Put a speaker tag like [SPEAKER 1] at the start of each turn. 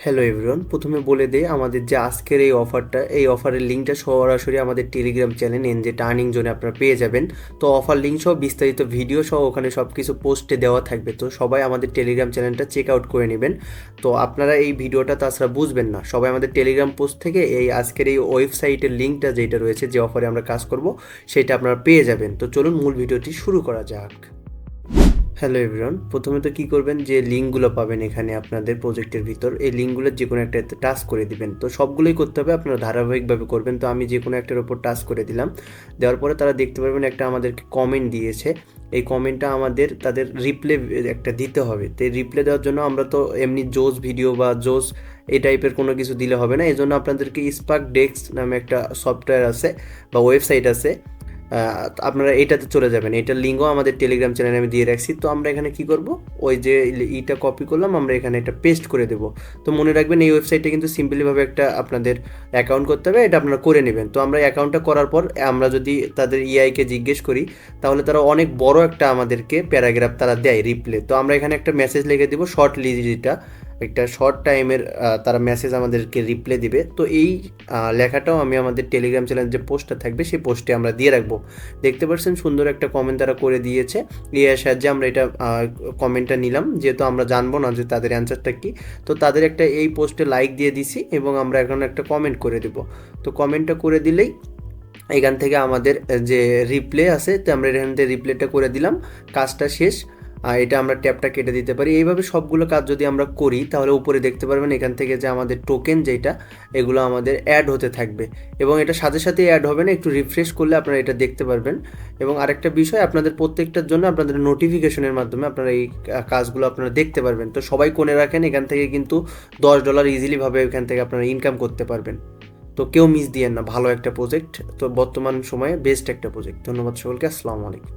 [SPEAKER 1] Hello everyone, প্রথমে বলে দেই আমাদের যে আজকের এই অফারের লিঙ্কটা সরাসরি আমাদের টেলিগ্রাম চ্যানেল যে টার্নিং জোনে আপনারা পেয়ে যাবেন। তো অফার লিঙ্ক সহ বিস্তারিত ভিডিও সহ ওখানে সব কিছু পোস্টে দেওয়া থাকবে। তো সবাই আমাদের টেলিগ্রাম চ্যানেলটা চেক আউট করে নেবেন। তো আপনারা এই ভিডিওটা তাছাড়া বুঝবেন না, সবাই আমাদের টেলিগ্রাম পোস্ট থেকে এই আজকের এই ওয়েবসাইটের লিঙ্কটা যেটা রয়েছে, যে অফারে আমরা কাজ করব, সেটা আপনারা পেয়ে যাবেন। তো চলুন মূল ভিডিওটি শুরু করা যাক। হ্যালো এভরিওয়ান, প্রথমে তো কী করবেন, যে লিঙ্কগুলো পাবেন এখানে আপনাদের প্রজেক্টের ভিতর, এই লিঙ্কগুলোর যে কোনো একটা টাচ করে দিবেন। তো সবগুলোই করতে হবে, আপনারা ধারাবাহিকভাবে করবেন। তো আমি যে কোনো একটার ওপর টাচ করে দিলাম। দেওয়ার পরে তারা দেখতে পারবেন একটা আমাদেরকে কমেন্ট দিয়েছে। এই কমেন্টটা আমাদের তাদের রিপ্লে একটা দিতে হবে। তো এই রিপ্লে দেওয়ার জন্য আমরা তো এমনি জোস ভিডিও বা জোস এই টাইপের কোনো কিছু দিলে হবে না। এই জন্য আপনাদেরকে স্পার্ক ডেস্ক নামে একটা সফটওয়্যার আছে বা ওয়েবসাইট আছে, আপনারা এইটাতে চলে যাবেন। এটার লিঙ্কও আমাদের টেলিগ্রাম চ্যানেলে আমি দিয়ে রাখছি। তো আমরা এখানে কি করব, ওই যে ইটা কপি করলাম, আমরা এখানে এটা পেস্ট করে দেবো। তো মনে রাখবেন এই ওয়েবসাইটে কিন্তু সিম্পলিভাবে একটা আপনাদের অ্যাকাউন্ট করতে হবে, এটা আপনারা করে নেবেন। তো আমরা অ্যাকাউন্টটা করার পর আমরা যদি তাদের ইআইকে জিজ্ঞেস করি, তাহলে তারা অনেক বড় একটা আমাদেরকে প্যারাগ্রাফ তারা দেয় রিপ্লে। তো আমরা এখানে একটা মেসেজ লিখে দিব, শর্ট লিজিটা একটা শর্ট টাইমের তারা মেসেজ আমাদেরকে রিপ্লে দিবে। তো এই লেখাটাও আমি আমাদের টেলিগ্রাম চ্যানেল যে পোস্টটা থাকবে সেই পোস্টে আমরা দিয়ে রাখবো। দেখতে পাচ্ছেন সুন্দর একটা কমেন্ট তারা করে দিয়েছে। এর সাহায্যে আমরা এটা কমেন্টটা নিলাম, যেহেতু আমরা জানবো না যে তাদের অ্যান্সারটা কী। তো তাদের একটা এই পোস্টে লাইক দিয়ে দিছি এবং আমরা এখন একটা কমেন্ট করে দেব। তো কমেন্টটা করে দিলেই এখান থেকে আমাদের যে রিপ্লে আছে, তো আমরা এখান থেকে রিপ্লেটা করে দিলাম, কাজটা শেষ। এটা আমরা ট্যাবটা কেটে দিতে পারি। এইভাবে সবগুলো কাজ যদি আমরা করি, তাহলে উপরে দেখতে পারবেন এখান থেকে যে আমাদের টোকেন যেটা, এগুলো আমাদের অ্যাড হতে থাকবে এবং এটা সাথে সাথেই অ্যাড হবে না, একটু রিফ্রেশ করলে আপনারা এটা দেখতে পারবেন। এবং আরেকটা বিষয়, আপনাদের প্রত্যেকটার জন্য আপনাদের নোটিফিকেশনের মাধ্যমে আপনারা এই কাজগুলো আপনারা দেখতে পারবেন। তো সবাই কোণে রাখেন, এখান থেকে কিন্তু $10 ইজিলিভাবে এখান থেকে আপনারা ইনকাম করতে পারবেন। তো কেউ মিস দিয়েন না, ভালো একটা প্রজেক্ট, তো বর্তমান সময়ে বেস্ট একটা প্রজেক্ট। ধন্যবাদ সকলকে, আসসালামু আলাইকুম।